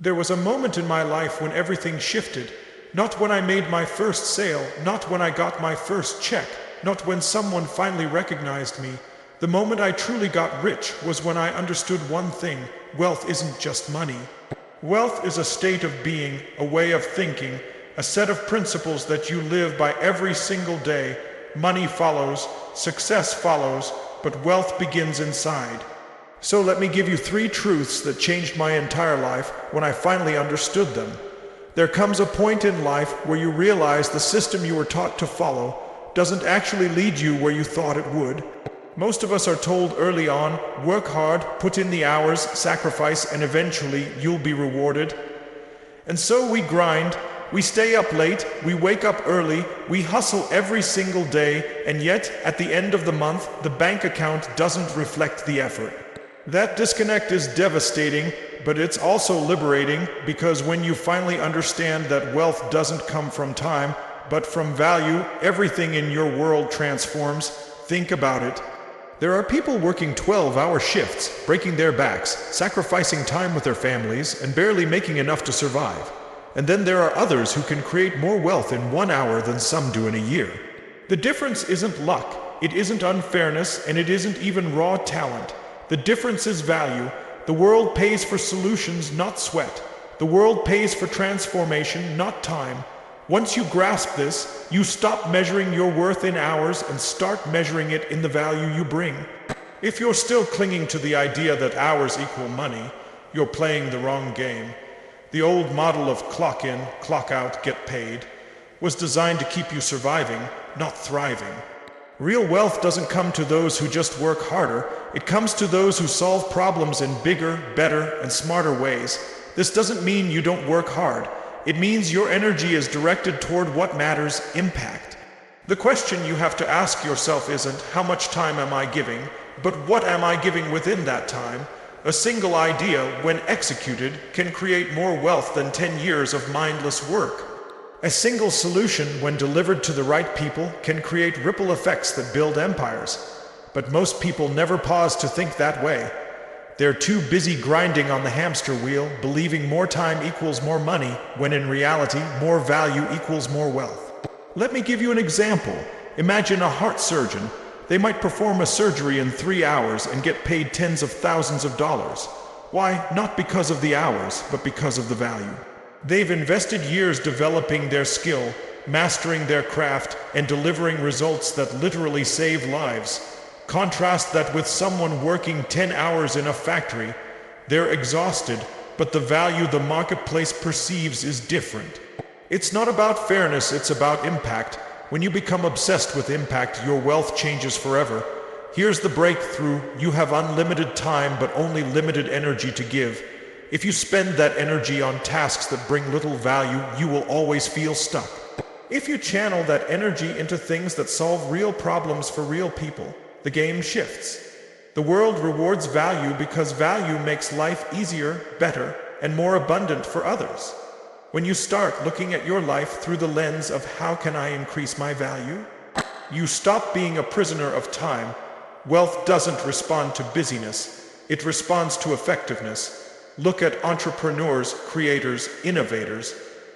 There was a moment in my life when everything shifted. Not when I made my first sale, not when I got my first check, not when someone finally recognized me. The moment I truly got rich was when I understood one thing: wealth isn't just money. Wealth is a state of being, a way of thinking, a set of principles that you live by every single day. Money follows, success follows, but wealth begins inside. So let me give you 3 truths that changed my entire life when I finally understood them. There comes a point in life where you realize the system you were taught to follow doesn't actually lead you where you thought it would. Most of us are told early on, work hard, put in the hours, sacrifice, and eventually you'll be rewarded. And so we grind, we stay up late, we wake up early, we hustle every single day, and yet, at the end of the month, the bank account doesn't reflect the effort. That disconnect is devastating, but it's also liberating, because when you finally understand that wealth doesn't come from time, but from value, everything in your world transforms. Think about it. There are people working 12-hour shifts, breaking their backs, sacrificing time with their families, and barely making enough to survive. And then there are others who can create more wealth in 1 hour than some do in a year. The difference isn't luck, it isn't unfairness, and it isn't even raw talent. The difference is value. The world pays for solutions, not sweat. The world pays for transformation, not time. Once you grasp this, you stop measuring your worth in hours and start measuring it in the value you bring. If you're still clinging to the idea that hours equal money, you're playing the wrong game. The old model of clock in, clock out, get paid was designed to keep you surviving, not thriving. Real wealth doesn't come to those who just work harder. It comes to those who solve problems in bigger, better, and smarter ways. This doesn't mean you don't work hard. It means your energy is directed toward what matters: impact. The question you have to ask yourself isn't, how much time am I giving, but what am I giving within that time? A single idea, when executed, can create more wealth than 10 years of mindless work. A single solution, when delivered to the right people, can create ripple effects that build empires. But most people never pause to think that way. They're too busy grinding on the hamster wheel, believing more time equals more money, when in reality, more value equals more wealth. Let me give you an example. Imagine a heart surgeon. They might perform a surgery in 3 hours and get paid tens of thousands of dollars. Why? Not because of the hours, but because of the value. They've invested years developing their skill, mastering their craft, and delivering results that literally save lives. Contrast that with someone working 10 hours in a factory. They're exhausted, but the value the marketplace perceives is different. It's not about fairness, it's about impact. When you become obsessed with impact, your wealth changes forever. Here's the breakthrough: you have unlimited time, but only limited energy to give. If you spend that energy on tasks that bring little value, you will always feel stuck. If you channel that energy into things that solve real problems for real people, the game shifts. The world rewards value because value makes life easier, better, and more abundant for others. When you start looking at your life through the lens of how can I increase my value, you stop being a prisoner of time. Wealth doesn't respond to busyness, it responds to effectiveness. Look at entrepreneurs, creators, innovators.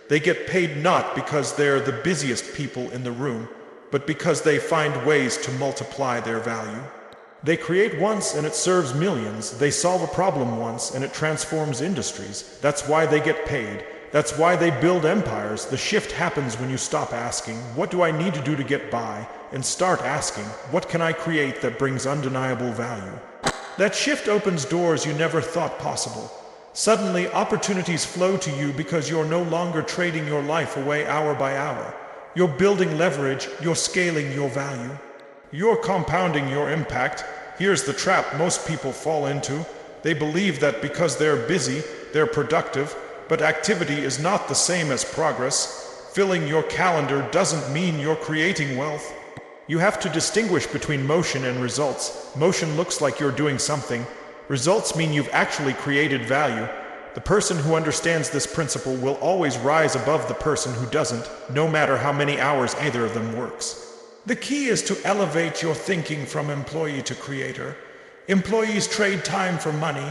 They get paid not because they're the busiest people in the room, but because they find ways to multiply their value. They create once and it serves millions. They solve a problem once and it transforms industries. That's why they get paid. That's why they build empires. The shift happens when you stop asking, what do I need to do to get by? And start asking, what can I create that brings undeniable value? That shift opens doors you never thought possible. Suddenly, opportunities flow to you because you're no longer trading your life away hour by hour. You're building leverage, you're scaling your value. You're compounding your impact. Here's the trap most people fall into. They believe that because they're busy, they're productive, but activity is not the same as progress. Filling your calendar doesn't mean you're creating wealth. You have to distinguish between motion and results. Motion looks like you're doing something. Results mean you've actually created value. The person who understands this principle will always rise above the person who doesn't, no matter how many hours either of them works. The key is to elevate your thinking from employee to creator. Employees trade time for money.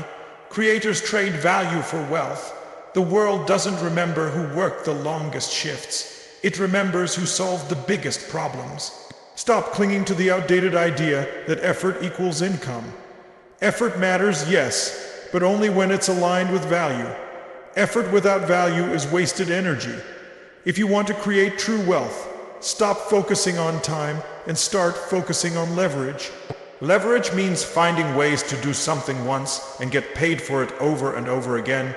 Creators trade value for wealth. The world doesn't remember who worked the longest shifts. It remembers who solved the biggest problems. Stop clinging to the outdated idea that effort equals income. Effort matters, yes, but only when it's aligned with value. Effort without value is wasted energy. If you want to create true wealth, stop focusing on time and start focusing on leverage. Leverage means finding ways to do something once and get paid for it over and over again.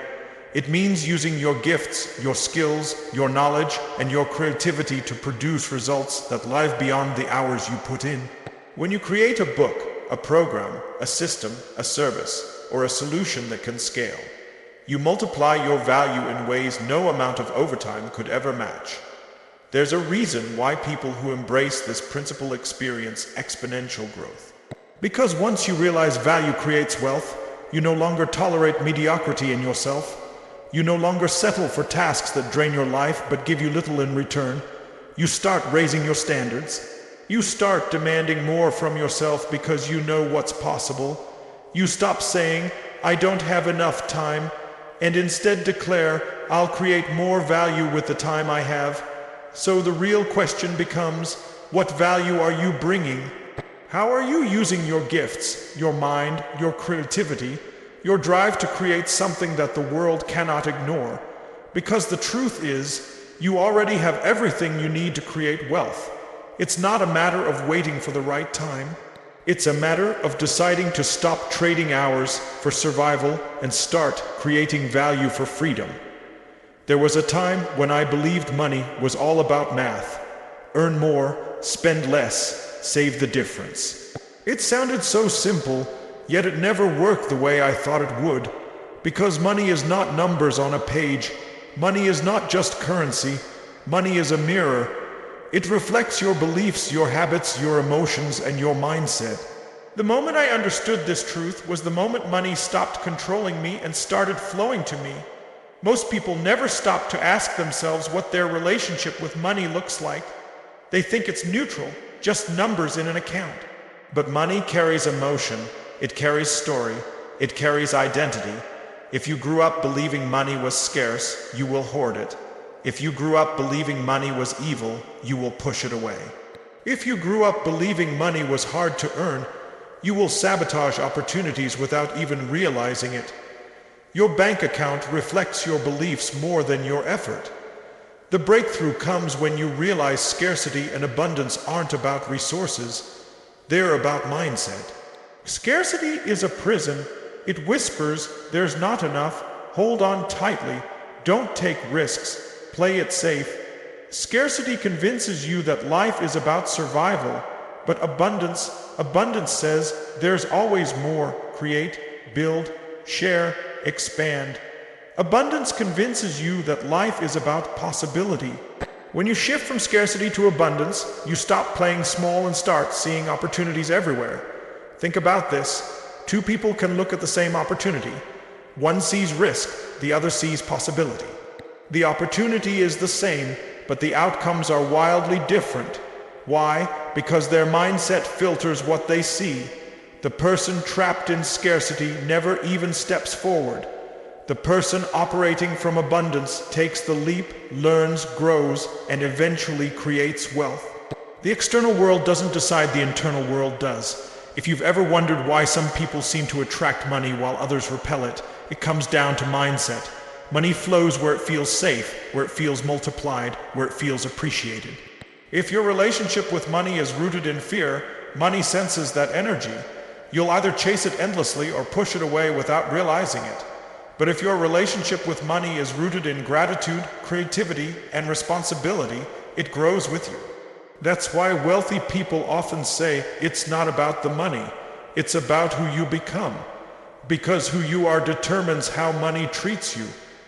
It means using your gifts, your skills, your knowledge, and your creativity to produce results that live beyond the hours you put in. When you create a book, a program, a system, a service, or a solution that can scale, you multiply your value in ways no amount of overtime could ever match. There's a reason why people who embrace this principle experience exponential growth. Because once you realize value creates wealth, you no longer tolerate mediocrity in yourself. You no longer settle for tasks that drain your life but give you little in return. You start raising your standards. You start demanding more from yourself because you know what's possible. You stop saying, "I don't have enough time," and instead declare, "I'll create more value with the time I have." So the real question becomes, what value are you bringing? How are you using your gifts, your mind, your creativity, your drive to create something that the world cannot ignore? Because the truth is, you already have everything you need to create wealth. It's not a matter of waiting for the right time. It's a matter of deciding to stop trading hours for survival and start creating value for freedom. There was a time when I believed money was all about math. Earn more, spend less, save the difference. It sounded so simple, yet it never worked the way I thought it would. Because money is not numbers on a page. Money is not just currency. Money is a mirror. It reflects your beliefs, your habits, your emotions, and your mindset. The moment I understood this truth was the moment money stopped controlling me and started flowing to me. Most people never stop to ask themselves what their relationship with money looks like. They think it's neutral, just numbers in an account. But money carries emotion, it carries story, it carries identity. If you grew up believing money was scarce, you will hoard it. If you grew up believing money was evil, you will push it away. If you grew up believing money was hard to earn, you will sabotage opportunities without even realizing it. Your bank account reflects your beliefs more than your effort. The breakthrough comes when you realize scarcity and abundance aren't about resources, they're about mindset. Scarcity is a prison. It whispers, "There's not enough, hold on tightly, don't take risks, play it safe." Scarcity convinces you that life is about survival, but abundance says, "There's always more, create, build, share, expand." Abundance convinces you that life is about possibility. When you shift from scarcity to abundance, you stop playing small and start seeing opportunities everywhere. Think about this. Two people can look at the same opportunity. One sees risk, the other sees possibility. The opportunity is the same, but the outcomes are wildly different. Why? Because their mindset filters what they see. The person trapped in scarcity never even steps forward. The person operating from abundance takes the leap, learns, grows, and eventually creates wealth. The external world doesn't decide, the internal world does. If you've ever wondered why some people seem to attract money while others repel it, it comes down to mindset. Money flows where it feels safe, where it feels multiplied, where it feels appreciated. If your relationship with money is rooted in fear, money senses that energy. You'll either chase it endlessly or push it away without realizing it. But if your relationship with money is rooted in gratitude, creativity, and responsibility, it grows with you. That's why wealthy people often say, "It's not about the money, it's about who you become." Because who you are determines how money treats you.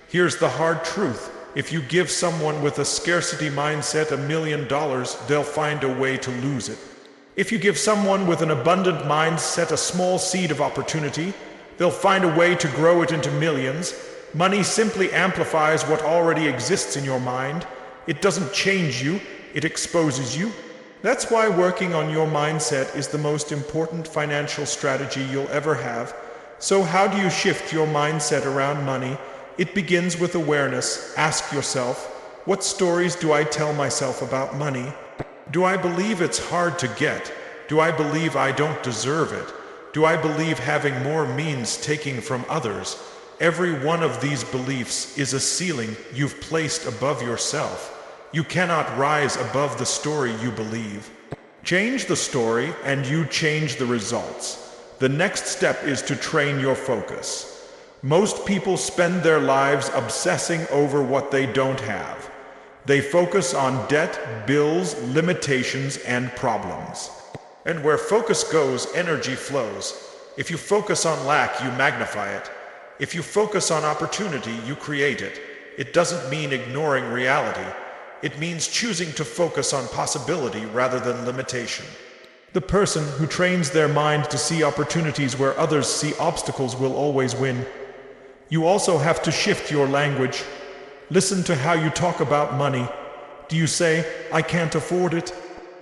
Here's the hard truth. If you give someone with a scarcity mindset $1 million, they'll find a way to lose it. If you give someone with an abundant mindset a small seed of opportunity, they'll find a way to grow it into millions. Money simply amplifies what already exists in your mind. It doesn't change you, it exposes you. That's why working on your mindset is the most important financial strategy you'll ever have. So how do you shift your mindset around money? It begins with awareness. Ask yourself, what stories do I tell myself about money? Do I believe it's hard to get? Do I believe I don't deserve it? Do I believe having more means taking from others? Every one of these beliefs is a ceiling you've placed above yourself. You cannot rise above the story you believe. Change the story and you change the results. The next step is to train your focus. Most people spend their lives obsessing over what they don't have. They focus on debt, bills, limitations, and problems. And where focus goes, energy flows. If you focus on lack, you magnify it. If you focus on opportunity, you create it. It doesn't mean ignoring reality. It means choosing to focus on possibility rather than limitation. The person who trains their mind to see opportunities where others see obstacles will always win. You also have to shift your language. Listen to how you talk about money. Do you say, I can't afford it?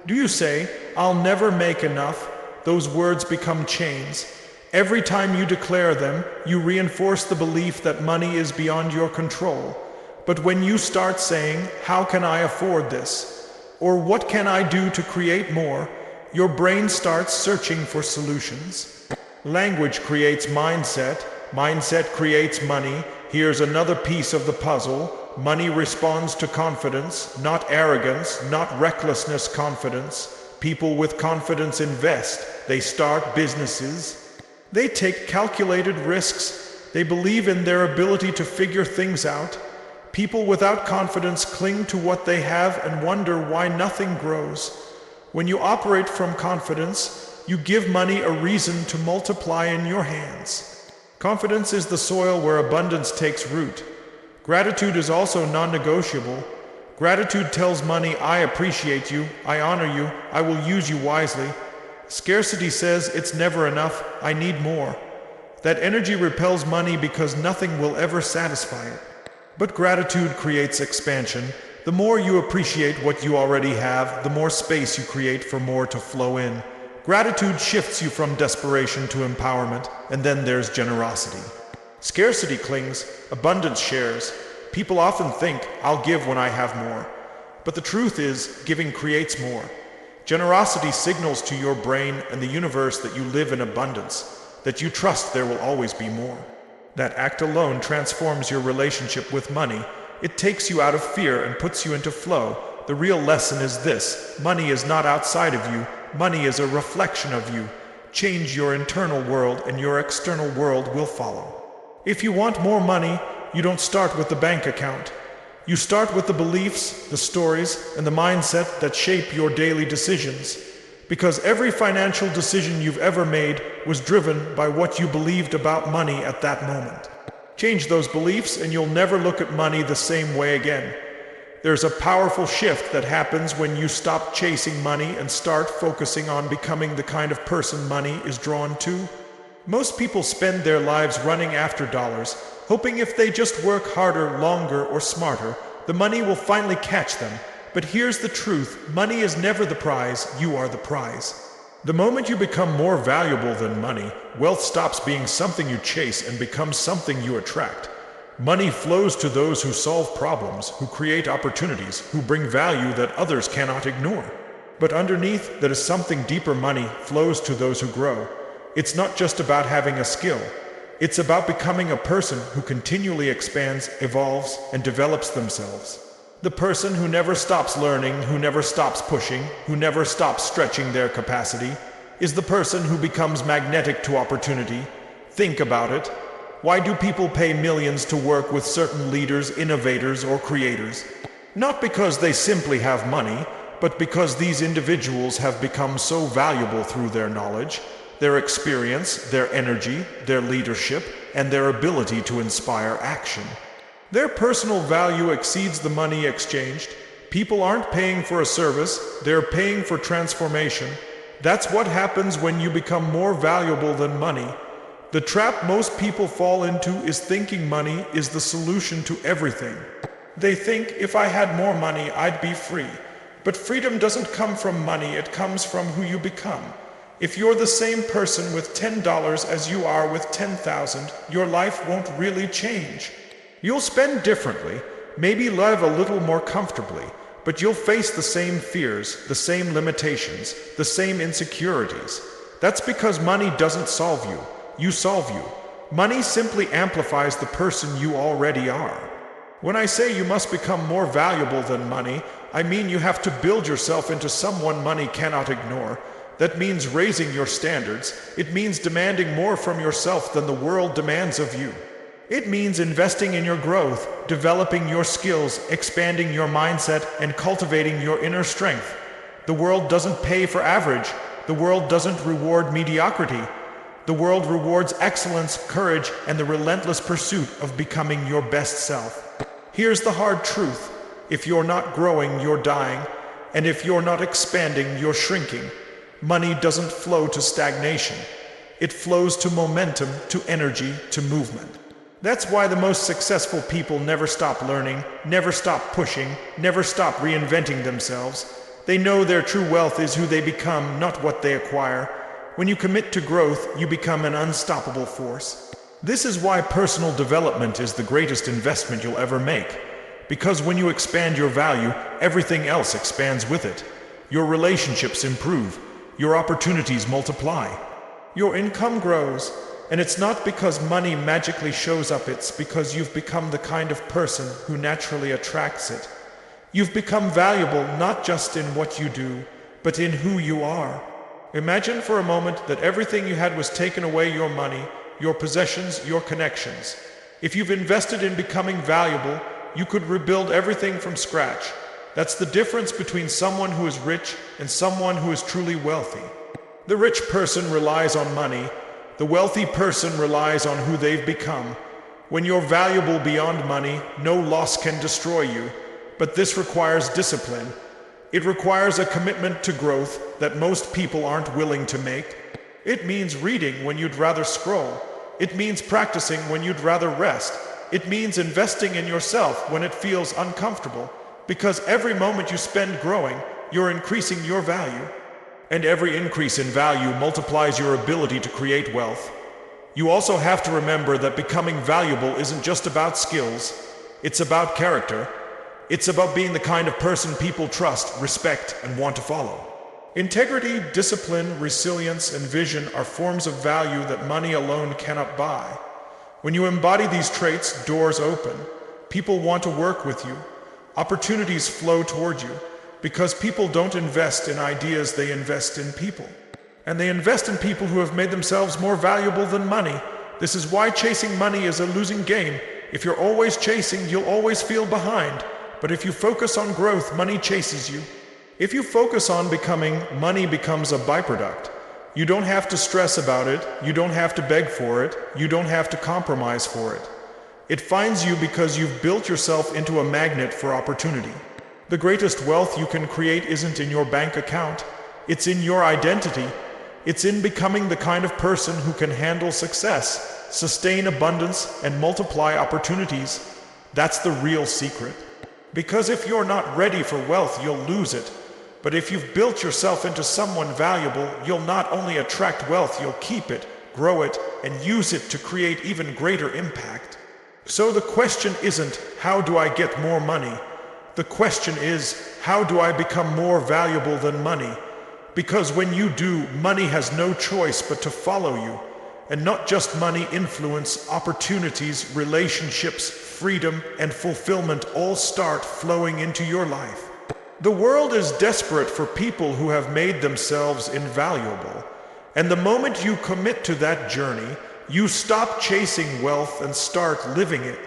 Do you say, I'll never make enough? Those words become chains. Every time you declare them, you reinforce the belief that money is beyond your control. But when you start saying, how can I afford this? Or what can I do to create more? Your brain starts searching for solutions. Language creates mindset. Mindset creates money. Here's another piece of the puzzle. Money responds to confidence, not arrogance, not recklessness, confidence. People with confidence invest. They start businesses. They take calculated risks. They believe in their ability to figure things out. People without confidence cling to what they have and wonder why nothing grows. When you operate from confidence, you give money a reason to multiply in your hands. Confidence is the soil where abundance takes root. Gratitude is also non-negotiable. Gratitude tells money, I appreciate you, I honor you, I will use you wisely. Scarcity says, it's never enough, I need more. That energy repels money because nothing will ever satisfy it. But gratitude creates expansion. The more you appreciate what you already have, the more space you create for more to flow in. Gratitude shifts you from desperation to empowerment, and then there's generosity. Scarcity clings, abundance shares. People often think, I'll give when I have more. But the truth is, giving creates more. Generosity signals to your brain and the universe that you live in abundance, that you trust there will always be more. That act alone transforms your relationship with money. It takes you out of fear and puts you into flow. The real lesson is this: money is not outside of you. Money is a reflection of you. Change your internal world and your external world will follow. If you want more money, you don't start with the bank account. You start with the beliefs, the stories, and the mindset that shape your daily decisions. Because every financial decision you've ever made was driven by what you believed about money at that moment. Change those beliefs and you'll never look at money the same way again. There's a powerful shift that happens when you stop chasing money and start focusing on becoming the kind of person money is drawn to. Most people spend their lives running after dollars, hoping if they just work harder, longer, or smarter, the money will finally catch them. But here's the truth: money is never the prize, you are the prize. The moment you become more valuable than money, wealth stops being something you chase and becomes something you attract. Money flows to those who solve problems, who create opportunities, who bring value that others cannot ignore. But underneath, there is something deeper. Money flows to those who grow. It's not just about having a skill. It's about becoming a person who continually expands, evolves, and develops themselves. The person who never stops learning, who never stops pushing, who never stops stretching their capacity, is the person who becomes magnetic to opportunity. Think about it. Why do people pay millions to work with certain leaders, innovators, or creators? Not because they simply have money, but because these individuals have become so valuable through their knowledge, their experience, their energy, their leadership, and their ability to inspire action. Their personal value exceeds the money exchanged. People aren't paying for a service, they're paying for transformation. That's what happens when you become more valuable than money. The trap most people fall into is thinking money is the solution to everything. They think, if I had more money, I'd be free. But freedom doesn't come from money, it comes from who you become. If you're the same person with $10 as you are with 10,000, your life won't really change. You'll spend differently, maybe live a little more comfortably, but you'll face the same fears, the same limitations, the same insecurities. That's because money doesn't solve you. You solve you. Money simply amplifies the person you already are. When I say you must become more valuable than money, I mean you have to build yourself into someone money cannot ignore. That means raising your standards. It means demanding more from yourself than the world demands of you. It means investing in your growth, developing your skills, expanding your mindset, and cultivating your inner strength. The world doesn't pay for average. The world doesn't reward mediocrity. The world rewards excellence, courage, and the relentless pursuit of becoming your best self. Here's the hard truth. If you're not growing, you're dying. And if you're not expanding, you're shrinking. Money doesn't flow to stagnation. It flows to momentum, to energy, to movement. That's why the most successful people never stop learning, never stop pushing, never stop reinventing themselves. They know their true wealth is who they become, not what they acquire. When you commit to growth, you become an unstoppable force. This is why personal development is the greatest investment you'll ever make. Because when you expand your value, everything else expands with it. Your relationships improve. Your opportunities multiply. Your income grows. And it's not because money magically shows up, it's because you've become the kind of person who naturally attracts it. You've become valuable not just in what you do, but in who you are. Imagine for a moment that everything you had was taken away: your money, your possessions, your connections. If you've invested in becoming valuable, you could rebuild everything from scratch. That's the difference between someone who is rich and someone who is truly wealthy. The rich person relies on money. The wealthy person relies on who they've become. When you're valuable beyond money, no loss can destroy you. But this requires discipline. It requires a commitment to growth that most people aren't willing to make. It means reading when you'd rather scroll. It means practicing when you'd rather rest. It means investing in yourself when it feels uncomfortable. Because every moment you spend growing, you're increasing your value. And every increase in value multiplies your ability to create wealth. You also have to remember that becoming valuable isn't just about skills. It's about character. It's about being the kind of person people trust, respect, and want to follow. Integrity, discipline, resilience, and vision are forms of value that money alone cannot buy. When you embody these traits, doors open. People want to work with you. Opportunities flow toward you. Because people don't invest in ideas, they invest in people. And they invest in people who have made themselves more valuable than money. This is why chasing money is a losing game. If you're always chasing, you'll always feel behind. But if you focus on growth, money chases you. If you focus on becoming, money becomes a byproduct. You don't have to stress about it. You don't have to beg for it. You don't have to compromise for it. It finds you because you've built yourself into a magnet for opportunity. The greatest wealth you can create isn't in your bank account. It's in your identity. It's in becoming the kind of person who can handle success, sustain abundance, and multiply opportunities. That's the real secret. Because if you're not ready for wealth, you'll lose it. But if you've built yourself into someone valuable, you'll not only attract wealth, you'll keep it, grow it, and use it to create even greater impact. So the question isn't, how do I get more money? The question is, how do I become more valuable than money? Because when you do, money has no choice but to follow you. And not just money, influence, opportunities, relationships, freedom, and fulfillment all start flowing into your life. The world is desperate for people who have made themselves invaluable. And the moment you commit to that journey, you stop chasing wealth and start living it.